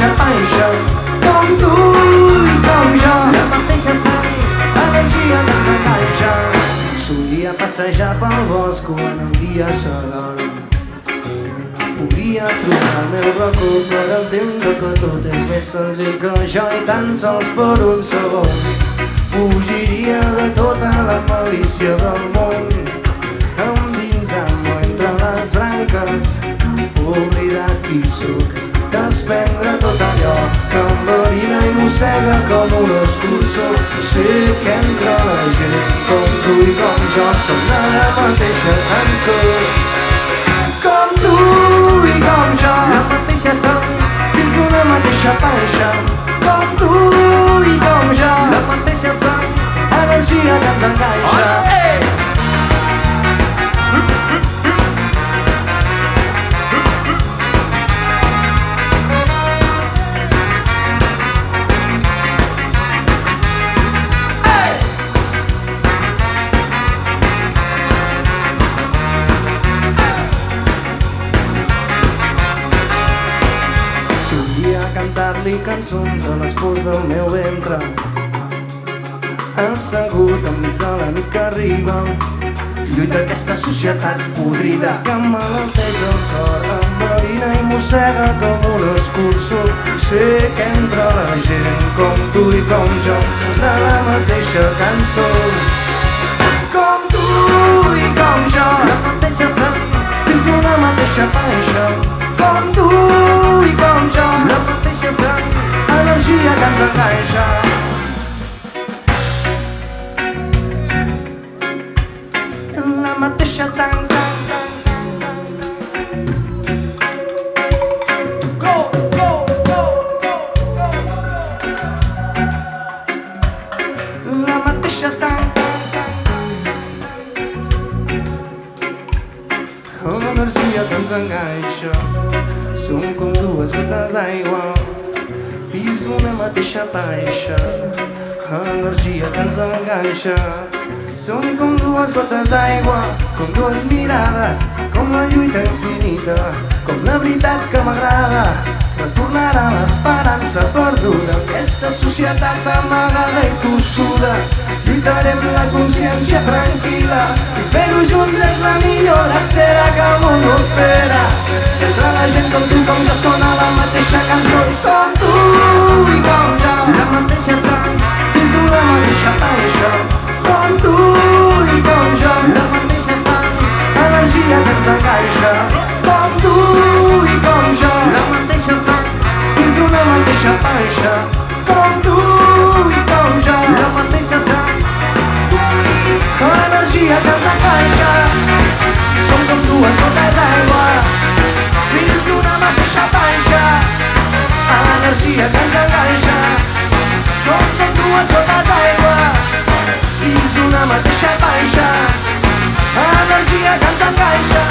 mateixa panxa, com tu i com jo, la mateixa sang, energia que ens enganxa. Solia passejar pel bosc quan el dia s'adorm. Podria trobar el meu racó per al temps que tot és més senzill que jo i tan sols per un segon fugiria de tota la malícia del món, endinsant-me entre les branques, oblidar qui sóc, desprendre tot allò que enverina i mossega com un escurçó. Sé que entre la gent com tu i com jo som de la mateixa cançó, com tu i com jo, la mateixa sang dins d'una mateixa panxa, com tu i com jo, la mateixa sang, energia que ens enganxa. Cantar-li cançons a les pors del meu ventre, assegut enmig de la nit que arriba, lluita aquesta societat podrida que malalteix el cor, enverina i mossega com un escurçó. Sé que entre la gent com tu i com jo de la mateixa cançó, com tu i com jo, la mateixa sang dins d'una mateixa panxa, com tu i com jo, la mateixa sang, energia que ens enganxa. La mateixa sang, sang, sang, sang, sang. Go, go, go, go, go. La mateixa sang, sang, sang, sang. L'energia que ens enganxa. Som com dues gotes d'aigua, fills d'una mateixa panxa, energia que ens enganxa. Som com dues gotes d'aigua, com dues mirades, com la lluita infinita, com la veritat que m'agrada, retornarà l'esperança perduda. Aquesta societat amagada i tossuda, lluitarem la consciència tranquil·la, i fer-ho junts és la millor dracera que el món no espera. Entre la gent com tu i com jo sona la mateixa cançó, i com tu i com jo, la mateixa sang dins d'una mateixa panxa, com tu i com jo, la mateixa sang, energia que ens enganxa, com tu i com jo, la mateixa sang dins d'una mateixa panxa, com tu i com jo, la mateixa sang, energia que ens enganxa. Som com dues gotes d'aigua, fills d'una mateixa panxa, energia que ens enganxa. Som com dues gotes d'aigua, fills d'una mateixa panxa, energia que ens enganxa.